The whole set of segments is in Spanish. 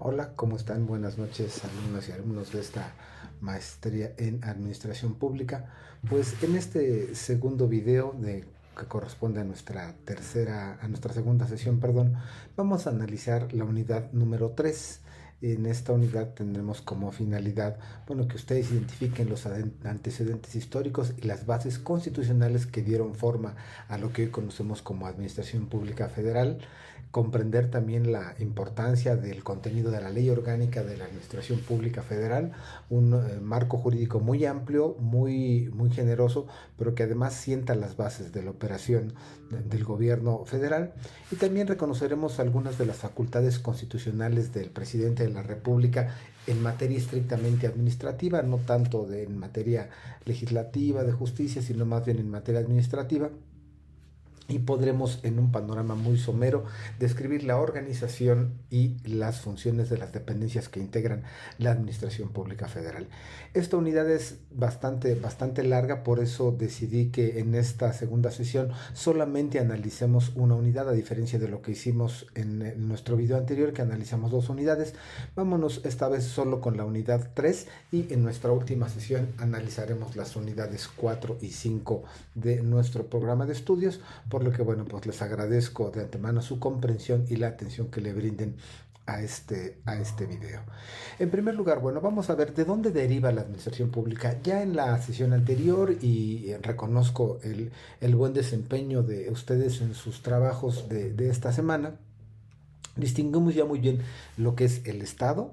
Hola, ¿cómo están? Buenas noches, alumnos y alumnos de esta maestría en Administración Pública. Pues en este segundo video que corresponde a a nuestra segunda sesión, perdón, vamos a analizar la unidad número 3. En esta unidad tendremos como finalidad, bueno, que ustedes identifiquen los antecedentes históricos y las bases constitucionales que dieron forma a lo que hoy conocemos como Administración Pública Federal, comprender también la importancia del contenido de la Ley Orgánica de la Administración Pública Federal, un marco jurídico muy amplio, muy generoso, pero que además sienta las bases de la operación del gobierno federal. Y también reconoceremos algunas de las facultades constitucionales del presidente de la República en materia estrictamente administrativa, no tanto en materia legislativa, de justicia, sino más bien en materia administrativa, y podremos en un panorama muy somero describir la organización y las funciones de las dependencias que integran la Administración Pública Federal. Esta unidad es bastante larga, por eso decidí que en esta segunda sesión solamente analicemos una unidad, a diferencia de lo que hicimos en nuestro video anterior, que analizamos dos unidades. Vámonos esta vez solo con la unidad 3 y en nuestra última sesión analizaremos las unidades 4 y 5 de nuestro programa de estudios, por lo que, bueno, pues les agradezco de antemano su comprensión y la atención que le brinden a este video. En primer lugar, bueno, vamos a ver de dónde deriva la administración pública. Ya en la sesión anterior, y reconozco el buen desempeño de ustedes en sus trabajos de esta semana, distinguimos ya muy bien lo que es el Estado,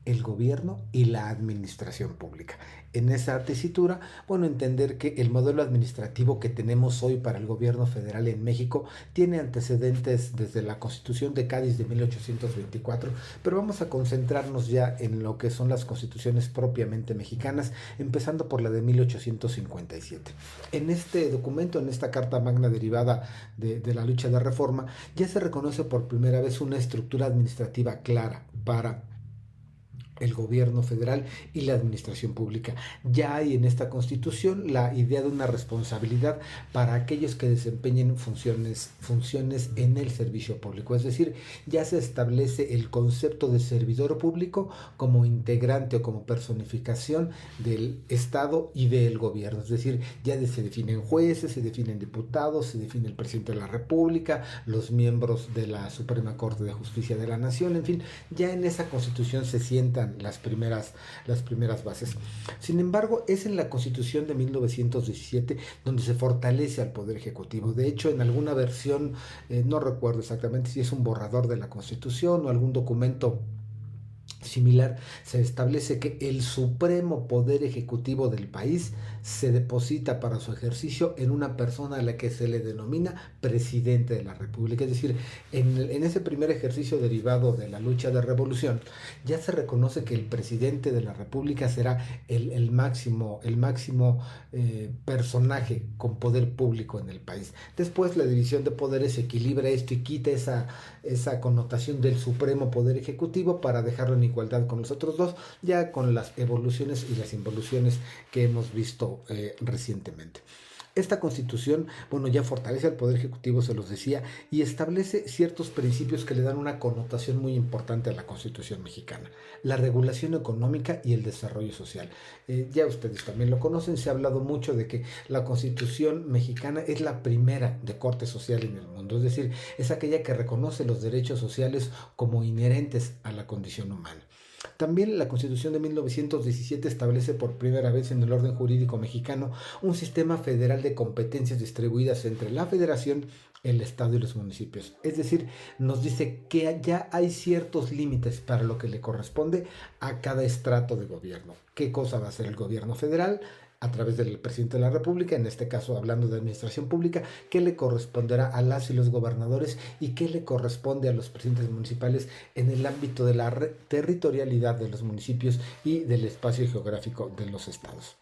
el gobierno y la administración pública. En esa tesitura, bueno, entender que el modelo administrativo que tenemos hoy para el gobierno federal en México tiene antecedentes desde la Constitución de Cádiz de 1824, pero vamos a concentrarnos ya en lo que son las constituciones propiamente mexicanas, empezando por la de 1857. En este documento, en esta Carta Magna derivada de la lucha de reforma, ya se reconoce por primera vez una estructura administrativa clara para el gobierno federal y la administración pública. Ya hay en esta Constitución la idea de una responsabilidad para aquellos que desempeñen funciones en el servicio público. Es decir, ya se establece el concepto de servidor público como integrante o como personificación del Estado y del gobierno. Es decir, ya se definen jueces, se definen diputados, se define el presidente de la República, los miembros de la Suprema Corte de Justicia de la Nación, en fin, ya en esa Constitución se sientan las primeras bases. Sin embargo, es en la Constitución de 1917 donde se fortalece al Poder Ejecutivo. De hecho, en alguna versión, no recuerdo exactamente si es un borrador de la Constitución o algún documento similar, se establece que el supremo poder ejecutivo del país se deposita para su ejercicio en una persona a la que se le denomina presidente de la República. Es decir, en ese primer ejercicio derivado de la lucha de revolución, ya se reconoce que el presidente de la República será el máximo personaje con poder público en el país. Después la división de poderes equilibra esto y quita esa connotación del supremo poder ejecutivo para dejarlo en igualdad con los otros dos, ya con las evoluciones y las involuciones que hemos visto recientemente. Esta constitución, bueno, ya fortalece al Poder Ejecutivo, se los decía, y establece ciertos principios que le dan una connotación muy importante a la Constitución mexicana: la regulación económica y el desarrollo social. Ya ustedes también lo conocen, se ha hablado mucho de que la Constitución mexicana es la primera de corte social en el mundo, es decir, es aquella que reconoce los derechos sociales como inherentes a la condición humana. También la Constitución de 1917 establece por primera vez en el orden jurídico mexicano un sistema federal de competencias distribuidas entre la Federación, el Estado y los municipios. Es decir, nos dice que ya hay ciertos límites para lo que le corresponde a cada estrato de gobierno. ¿Qué cosa va a hacer el gobierno federal a través del presidente de la República, en este caso hablando de administración pública? ¿Qué le corresponderá a las y los gobernadores y qué le corresponde a los presidentes municipales en el ámbito de la territorialidad de los municipios y del espacio geográfico de los estados?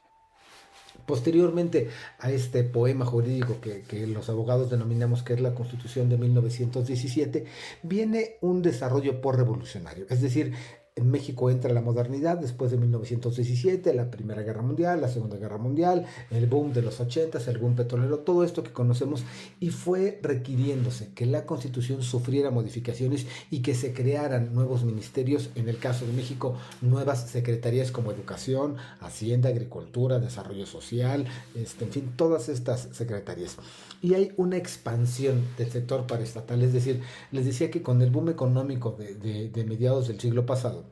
Posteriormente a este poema jurídico que los abogados denominamos que es la Constitución de 1917, viene un desarrollo por revolucionario. Es decir, En México entra la modernidad después de 1917, la Primera Guerra Mundial, la Segunda Guerra Mundial, el boom de los 80s, el boom petrolero, todo esto que conocemos, y fue requiriéndose que la Constitución sufriera modificaciones y que se crearan nuevos ministerios, en el caso de México, nuevas secretarías como Educación, Hacienda, Agricultura, Desarrollo Social, en fin, todas estas secretarías. Y hay una expansión del sector paraestatal, es decir, les decía que con el boom económico de mediados del siglo pasado,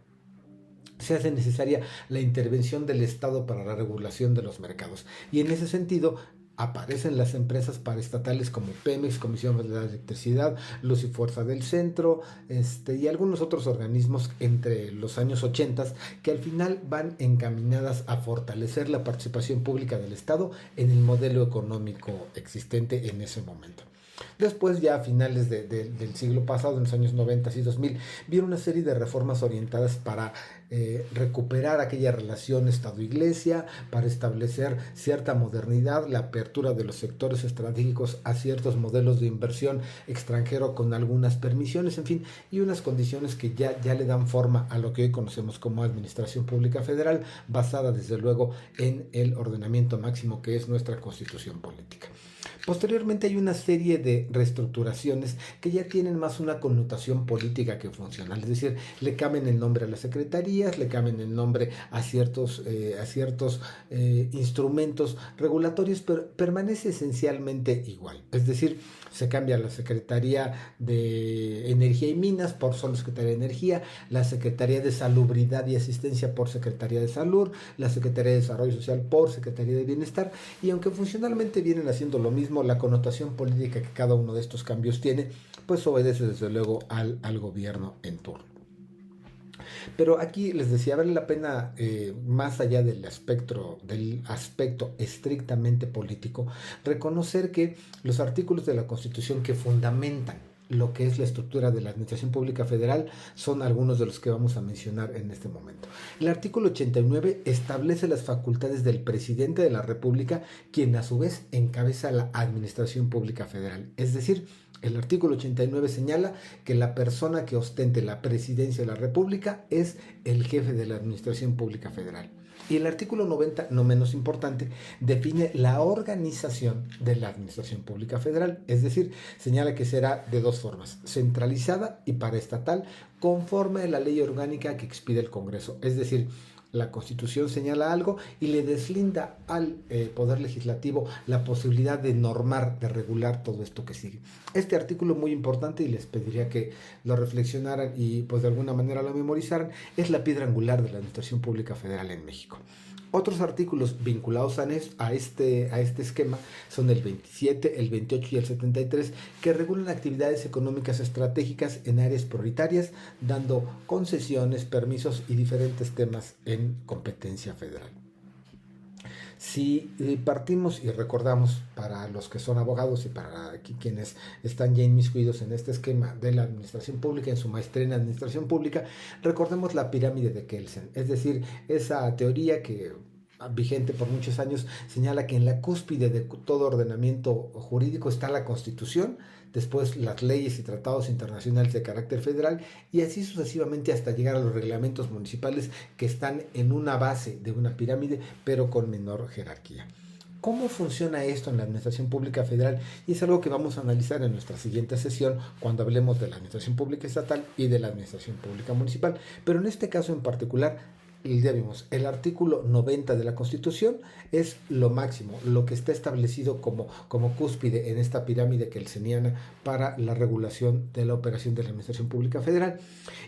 se hace necesaria la intervención del Estado para la regulación de los mercados. Y en ese sentido aparecen las empresas paraestatales como Pemex, Comisión Federal de Electricidad, Luz y Fuerza del Centro, y algunos otros organismos entre los años 80 que al final van encaminadas a fortalecer la participación pública del Estado en el modelo económico existente en ese momento. Después, ya a finales del siglo pasado, en los años 90 y 2000, vieron una serie de reformas orientadas para recuperar aquella relación Estado-Iglesia, para establecer cierta modernidad, la apertura de los sectores estratégicos a ciertos modelos de inversión extranjero con algunas permisiones, en fin, y unas condiciones que ya le dan forma a lo que hoy conocemos como Administración Pública Federal, basada desde luego en el ordenamiento máximo que es nuestra Constitución política. Posteriormente hay una serie de reestructuraciones que ya tienen más una connotación política que funcional, es decir, le cambian el nombre a las secretarías, le cambian el nombre a ciertos instrumentos regulatorios, pero permanece esencialmente igual. Es decir, se cambia la Secretaría de Energía y Minas por solo Secretaría de Energía, la Secretaría de Salubridad y Asistencia por Secretaría de Salud, la Secretaría de Desarrollo Social por Secretaría de Bienestar, y aunque funcionalmente vienen haciendo lo mismo, la connotación política que cada uno de estos cambios tiene, pues obedece desde luego al gobierno en turno. Pero aquí les decía, vale la pena, más allá del aspecto estrictamente político, reconocer que los artículos de la Constitución que fundamentan lo que es la estructura de la Administración Pública Federal son algunos de los que vamos a mencionar en este momento. El artículo 89 establece las facultades del presidente de la República, quien a su vez encabeza la Administración Pública Federal. Es decir, el artículo 89 señala que la persona que ostente la presidencia de la República es el jefe de la Administración Pública Federal. Y el artículo 90, no menos importante, define la organización de la Administración Pública Federal, es decir, señala que será de dos formas, centralizada y paraestatal, conforme a la ley orgánica que expide el Congreso. Es decir, la Constitución señala algo y le deslinda al Poder Legislativo la posibilidad de normar, de regular todo esto que sigue. Este artículo muy importante, y les pediría que lo reflexionaran y pues de alguna manera lo memorizaran, es la piedra angular de la Administración Pública Federal en México. Otros artículos vinculados a este esquema son el 27, el 28 y el 73, que regulan actividades económicas estratégicas en áreas prioritarias, dando concesiones, permisos y diferentes temas en competencia federal. Si partimos y recordamos, para los que son abogados y para quienes están ya inmiscuidos en este esquema de la administración pública, en su maestría en administración pública, recordemos la pirámide de Kelsen, es decir, esa teoría que vigente por muchos años señala que en la cúspide de todo ordenamiento jurídico está la Constitución, después las leyes y tratados internacionales de carácter federal, y así sucesivamente hasta llegar a los reglamentos municipales, que están en una base de una pirámide pero con menor jerarquía. ¿Cómo funciona esto en la Administración Pública Federal? Y es algo que vamos a analizar en nuestra siguiente sesión cuando hablemos de la Administración Pública Estatal y de la Administración Pública Municipal. Pero en este caso en particular, ya vimos, el artículo 90 de la Constitución es lo máximo, lo que está establecido como cúspide en esta pirámide kelseniana para la regulación de la operación de la Administración Pública Federal.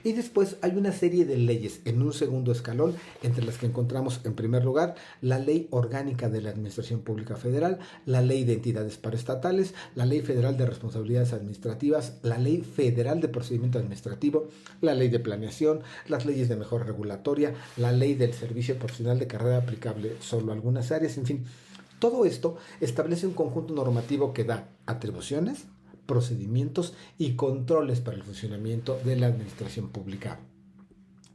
Y después hay una serie de leyes en un segundo escalón, entre las que encontramos en primer lugar la Ley Orgánica de la Administración Pública Federal, la Ley de Entidades Paraestatales, la Ley Federal de Responsabilidades Administrativas, la Ley Federal de Procedimiento Administrativo, la Ley de Planeación, las leyes de mejora regulatoria, la Ley del Servicio Profesional de Carrera aplicable solo a algunas áreas, en fin. Todo esto establece un conjunto normativo que da atribuciones, procedimientos y controles para el funcionamiento de la Administración Pública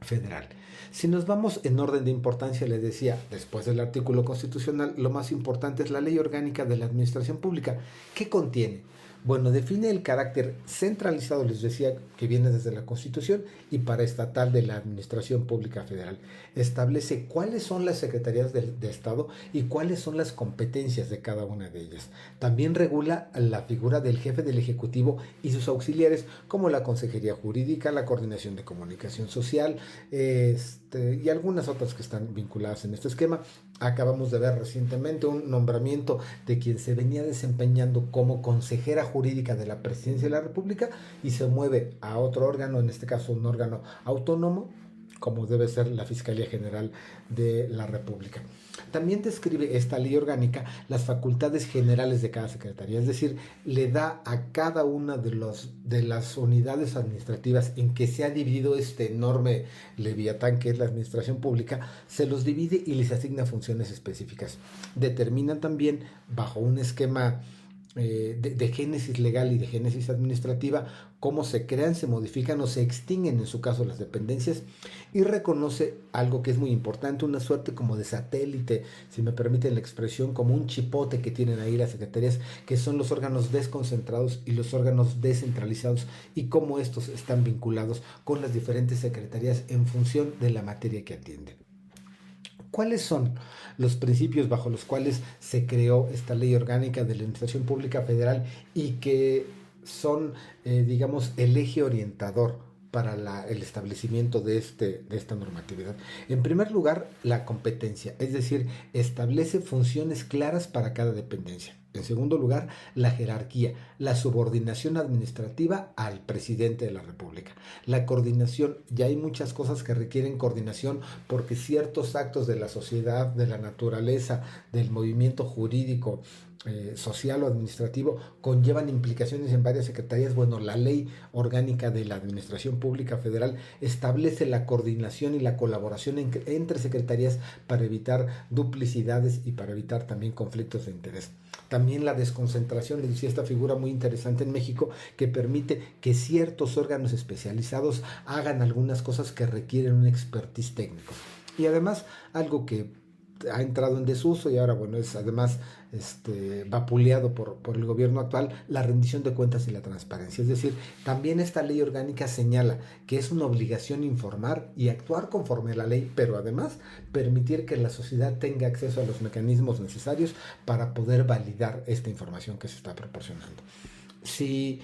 Federal. Si nos vamos en orden de importancia, les decía, después del artículo constitucional, lo más importante es la Ley Orgánica de la Administración Pública. ¿Qué contiene? Bueno, define el carácter centralizado, les decía, que viene desde la Constitución y paraestatal de la Administración Pública Federal. Establece cuáles son las secretarías de Estado y cuáles son las competencias de cada una de ellas. También regula la figura del jefe del Ejecutivo y sus auxiliares, como la Consejería Jurídica, la Coordinación de Comunicación Social, y algunas otras que están vinculadas en este esquema. Acabamos de ver recientemente un nombramiento de quien se venía desempeñando como consejera jurídica de la Presidencia de la República y se mueve a otro órgano, en este caso un órgano autónomo, como debe ser la Fiscalía General de la República. También describe esta ley orgánica las facultades generales de cada secretaría, es decir, le da a cada una de las unidades administrativas en que se ha dividido este enorme leviatán que es la administración pública, se los divide y les asigna funciones específicas. Determina también, bajo un esquema de génesis legal y de génesis administrativa, cómo se crean, se modifican o se extinguen en su caso las dependencias, y reconoce algo que es muy importante, una suerte como de satélite, si me permiten la expresión, como un chipote que tienen ahí las secretarías, que son los órganos desconcentrados y los órganos descentralizados, y cómo estos están vinculados con las diferentes secretarías en función de la materia que atienden. ¿Cuáles son los principios bajo los cuales se creó esta ley orgánica de la Administración Pública Federal y que son, digamos, el eje orientador para el establecimiento de esta normatividad? En primer lugar, la competencia, es decir, establece funciones claras para cada dependencia. En segundo lugar, la jerarquía, la subordinación administrativa al presidente de la República. La coordinación, ya hay muchas cosas que requieren coordinación porque ciertos actos de la sociedad, de la naturaleza, del movimiento jurídico, social o administrativo, conllevan implicaciones en varias secretarías. Bueno, la ley orgánica de la Administración Pública Federal establece la coordinación y la colaboración entre secretarías para evitar duplicidades y para evitar también conflictos de interés. También la desconcentración, les decía, esta figura muy interesante en México que permite que ciertos órganos especializados hagan algunas cosas que requieren un expertise técnico. Y además, algo que ha entrado en desuso y ahora, bueno, es además vapuleado por el gobierno actual, la rendición de cuentas y la transparencia. Es decir, también esta ley orgánica señala que es una obligación informar y actuar conforme a la ley, pero además permitir que la sociedad tenga acceso a los mecanismos necesarios para poder validar esta información que se está proporcionando. Si,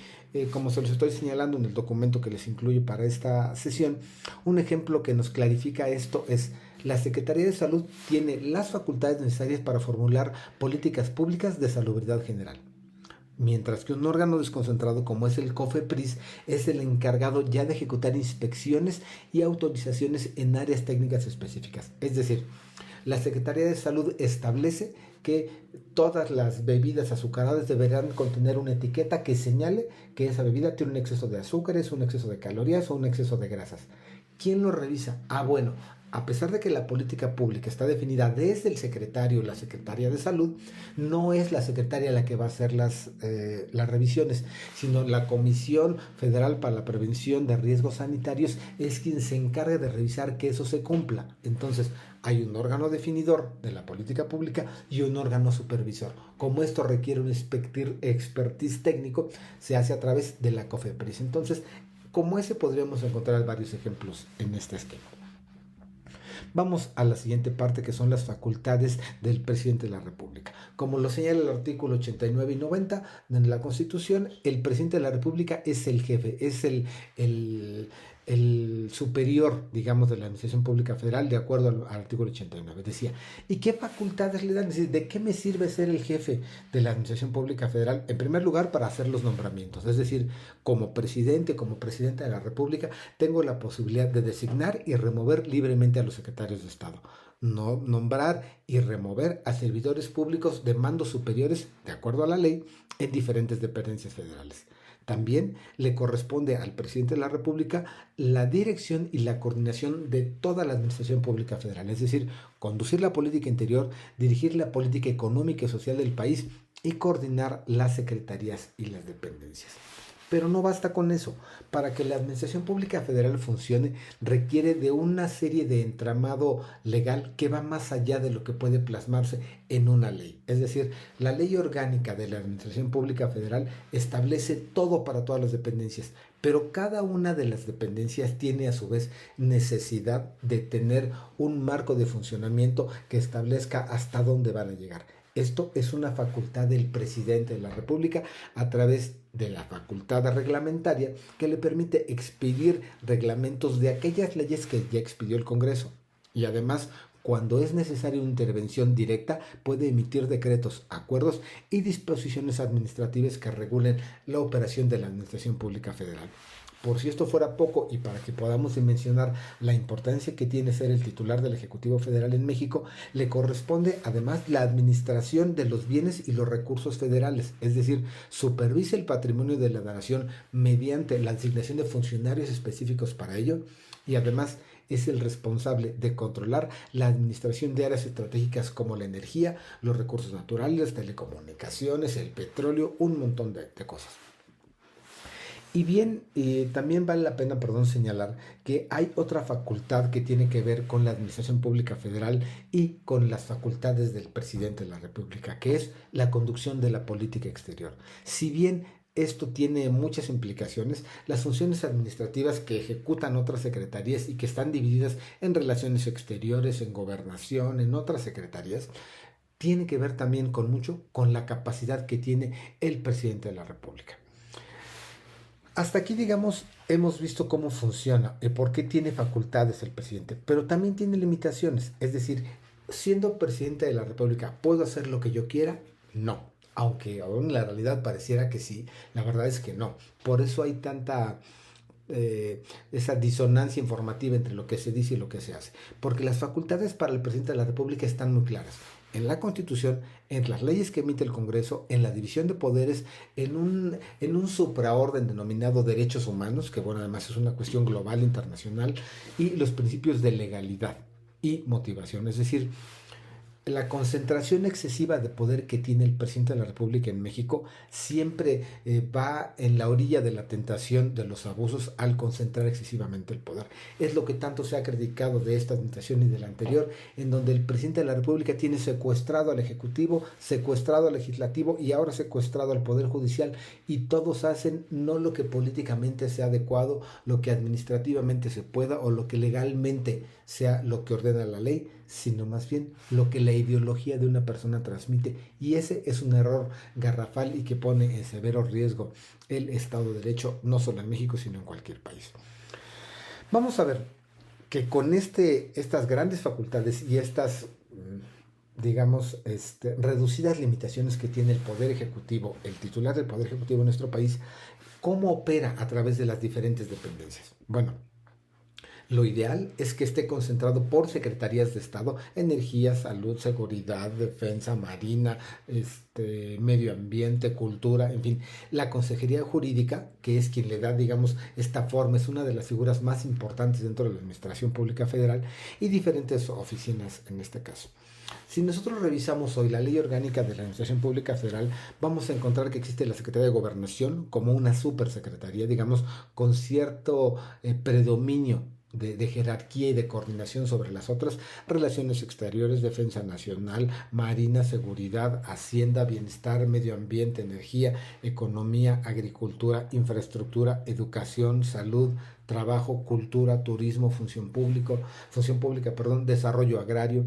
como se los estoy señalando en el documento que les incluyo para esta sesión, un ejemplo que nos clarifica esto es: la Secretaría de Salud tiene las facultades necesarias para formular políticas públicas de salubridad general, mientras que un órgano desconcentrado como es el COFEPRIS es el encargado ya de ejecutar inspecciones y autorizaciones en áreas técnicas específicas. Es decir, la Secretaría de Salud establece que todas las bebidas azucaradas deberán contener una etiqueta que señale que esa bebida tiene un exceso de azúcares, un exceso de calorías o un exceso de grasas. ¿Quién lo revisa? Bueno, a pesar de que la política pública está definida desde el secretario, la Secretaría de Salud, no es la secretaria la que va a hacer las revisiones, sino la Comisión Federal para la Prevención de Riesgos Sanitarios es quien se encarga de revisar que eso se cumpla. Entonces, hay un órgano definidor de la política pública y un órgano supervisor. Como esto requiere un expertise técnico, se hace a través de la COFEPRIS. Entonces, como ese podríamos encontrar varios ejemplos en este esquema. Vamos a la siguiente parte, que son las facultades del presidente de la República. Como lo señala el artículo 89 y 90 de la Constitución, el presidente de la República es el jefe, es el superior, digamos, de la Administración Pública Federal, de acuerdo al artículo 89. Decía, ¿y qué facultades le dan? Es decir, ¿de qué me sirve ser el jefe de la Administración Pública Federal? En primer lugar, para hacer los nombramientos. Es decir, como presidente, como presidenta de la República, tengo la posibilidad de designar y remover libremente a los secretarios de Estado. No nombrar y remover a servidores públicos de mandos superiores, de acuerdo a la ley, en diferentes dependencias federales. También le corresponde al presidente de la República la dirección y la coordinación de toda la administración pública federal, es decir, conducir la política interior, dirigir la política económica y social del país y coordinar las secretarías y las dependencias. Pero no basta con eso. Para que la Administración Pública Federal funcione, requiere de una serie de entramado legal que va más allá de lo que puede plasmarse en una ley. Es decir, la ley orgánica de la Administración Pública Federal establece todo para todas las dependencias, pero cada una de las dependencias tiene a su vez necesidad de tener un marco de funcionamiento que establezca hasta dónde van a llegar. Esto es una facultad del presidente de la República a través de la facultad reglamentaria que le permite expedir reglamentos de aquellas leyes que ya expidió el Congreso. Y además, cuando es necesaria una intervención directa, puede emitir decretos, acuerdos y disposiciones administrativas que regulen la operación de la Administración Pública Federal. Por si esto fuera poco y para que podamos dimensionar la importancia que tiene ser el titular del Ejecutivo Federal en México, le corresponde además la administración de los bienes y los recursos federales, es decir, supervisa el patrimonio de la nación mediante la asignación de funcionarios específicos para ello y además es el responsable de controlar la administración de áreas estratégicas como la energía, los recursos naturales, telecomunicaciones, el petróleo, un montón de cosas. Y bien, también vale la pena, señalar que hay otra facultad que tiene que ver con la Administración Pública Federal y con las facultades del presidente de la República, que es la conducción de la política exterior. Si bien esto tiene muchas implicaciones, las funciones administrativas que ejecutan otras secretarías y que están divididas en relaciones exteriores, en gobernación, en otras secretarías, tiene que ver también con la capacidad que tiene el presidente de la República. Hasta aquí, hemos visto cómo funciona y por qué tiene facultades el presidente, pero también tiene limitaciones. Es decir, siendo presidente de la República, ¿puedo hacer lo que yo quiera? No. Aunque aún en la realidad pareciera que sí, la verdad es que no. Por eso hay tanta esa disonancia informativa entre lo que se dice y lo que se hace. Porque las facultades para el presidente de la República están muy claras. En la Constitución, en las leyes que emite el Congreso, en la división de poderes, en un supraorden denominado derechos humanos, que además es una cuestión global, internacional, y los principios de legalidad y motivación. Es decir, la concentración excesiva de poder que tiene el presidente de la República en México siempre va en la orilla de la tentación de los abusos al concentrar excesivamente el poder. Es lo que tanto se ha criticado de esta administración y de la anterior, en donde el presidente de la República tiene secuestrado al Ejecutivo, secuestrado al Legislativo y ahora secuestrado al Poder Judicial, y todos hacen no lo que políticamente sea adecuado, lo que administrativamente se pueda o lo que legalmente sea lo que ordena la ley, sino más bien lo que la ideología de una persona transmite, y ese es un error garrafal y que pone en severo riesgo el Estado de Derecho, no solo en México, sino en cualquier país. Vamos a ver que con estas grandes facultades y estas, reducidas limitaciones que tiene el Poder Ejecutivo, el titular del Poder Ejecutivo en nuestro país, ¿cómo opera a través de las diferentes dependencias? Bueno, lo ideal es que esté concentrado por secretarías de Estado: energía, salud, seguridad, defensa, marina, medio ambiente, cultura, en fin. La Consejería Jurídica, que es quien le da, esta forma, es una de las figuras más importantes dentro de la Administración Pública Federal, y diferentes oficinas en este caso. Si nosotros revisamos hoy la Ley Orgánica de la Administración Pública Federal, vamos a encontrar que existe la Secretaría de Gobernación como una supersecretaría, con cierto predominio de jerarquía y de coordinación sobre las otras: relaciones exteriores, defensa nacional, marina, seguridad, hacienda, bienestar, medio ambiente, energía, economía, agricultura, infraestructura, educación, salud, trabajo, cultura, turismo, función pública, desarrollo agrario.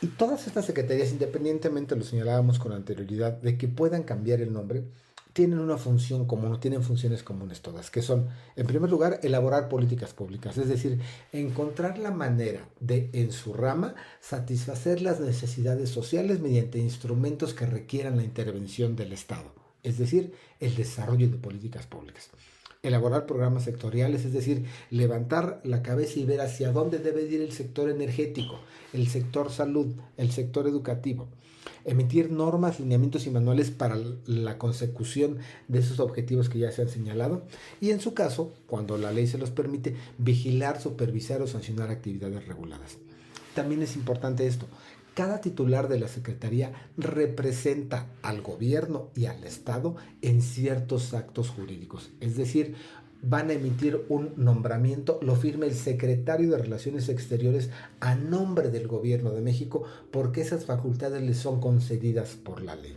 Y todas estas secretarías, independientemente, lo señalábamos con anterioridad, de que puedan cambiar el nombre, tienen una función común, tienen funciones comunes todas, que son, en primer lugar, elaborar políticas públicas, es decir, encontrar la manera de, en su rama, satisfacer las necesidades sociales mediante instrumentos que requieran la intervención del Estado, es decir, el desarrollo de políticas públicas. Elaborar programas sectoriales, es decir, levantar la cabeza y ver hacia dónde debe ir el sector energético, el sector salud, el sector educativo. Emitir normas, lineamientos y manuales para la consecución de esos objetivos que ya se han señalado, y en su caso, cuando la ley se los permite, vigilar, supervisar o sancionar actividades reguladas. También es importante esto: Cada titular de la Secretaría representa al gobierno y al Estado en ciertos actos jurídicos. Es decir, van a emitir un nombramiento, lo firma el secretario de Relaciones Exteriores a nombre del gobierno de México, porque esas facultades les son concedidas por la ley.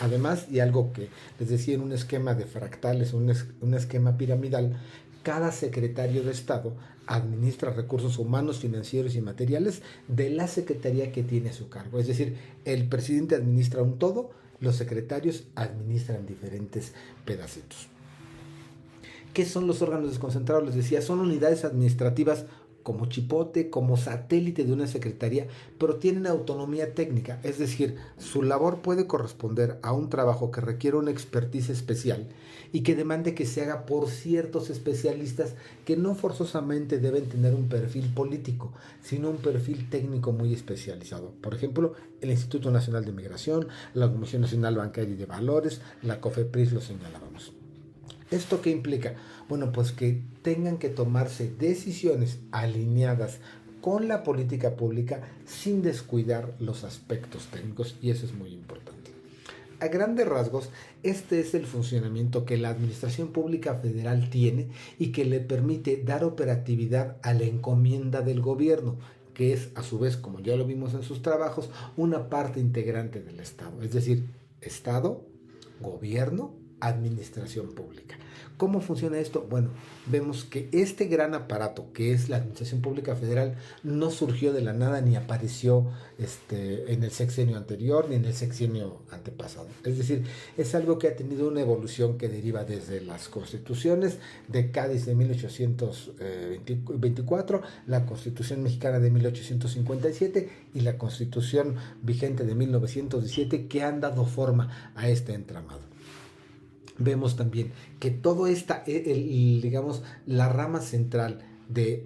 Además, y algo que les decía en un esquema de fractales, un esquema piramidal, cada secretario de Estado administra recursos humanos, financieros y materiales de la secretaría que tiene a su cargo. Es decir, el presidente administra un todo, los secretarios administran diferentes pedacitos. ¿Qué son los órganos desconcentrados? Les decía, son unidades administrativas como chipote, como satélite de una secretaría, pero tienen autonomía técnica, es decir, su labor puede corresponder a un trabajo que requiere una expertise especial y que demande que se haga por ciertos especialistas que no forzosamente deben tener un perfil político, sino un perfil técnico muy especializado. Por ejemplo, el Instituto Nacional de Migración, la Comisión Nacional Bancaria y de Valores, la COFEPRIS, lo señalábamos. ¿Esto qué implica? Bueno, pues que tengan que tomarse decisiones alineadas con la política pública sin descuidar los aspectos técnicos, y eso es muy importante. A grandes rasgos, este es el funcionamiento que la Administración Pública Federal tiene y que le permite dar operatividad a la encomienda del gobierno, que es a su vez, como ya lo vimos en sus trabajos, una parte integrante del Estado. Es decir, Estado, gobierno, administración pública. ¿Cómo funciona esto? Bueno, vemos que este gran aparato que es la Administración Pública Federal no surgió de la nada ni apareció en el sexenio anterior ni en el sexenio antepasado. Es decir, es algo que ha tenido una evolución que deriva desde las constituciones de Cádiz de 1824, la Constitución Mexicana de 1857 y la Constitución vigente de 1917, que han dado forma a este entramado. Vemos también que todo esta, digamos, la rama central de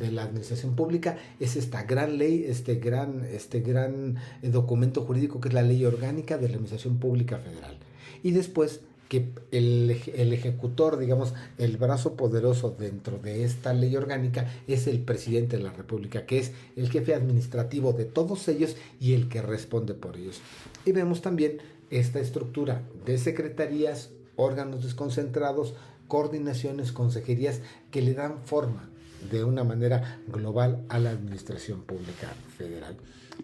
la administración pública es esta gran ley, este gran documento jurídico que es la Ley Orgánica de la Administración Pública Federal. Y después que el ejecutor, digamos, el brazo poderoso dentro de esta ley orgánica es el presidente de la República, que es el jefe administrativo de todos ellos y el que responde por ellos. Y vemos también esta estructura de secretarías, órganos desconcentrados, coordinaciones, consejerías que le dan forma de una manera global a la Administración Pública Federal.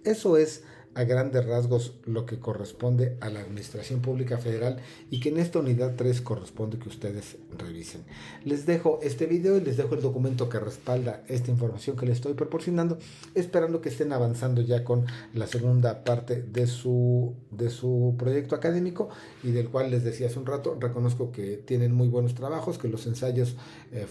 Eso es a grandes rasgos lo que corresponde a la Administración Pública Federal y que en esta unidad 3 corresponde que ustedes revisen. Les dejo este video y les dejo el documento que respalda esta información que les estoy proporcionando, esperando que estén avanzando ya con la segunda parte de su proyecto académico, y del cual les decía hace un rato, reconozco que tienen muy buenos trabajos, que los ensayos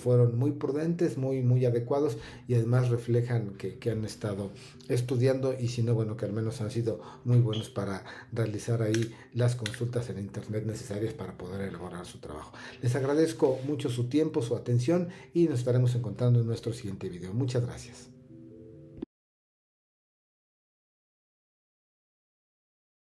fueron muy prudentes, muy adecuados, y además reflejan que han estado estudiando, y si no, bueno, que al menos han sido muy buenos para realizar ahí las consultas en internet necesarias para poder elaborar su trabajo. Les agradezco mucho su tiempo, su atención, y nos estaremos encontrando en nuestro siguiente video. Muchas gracias.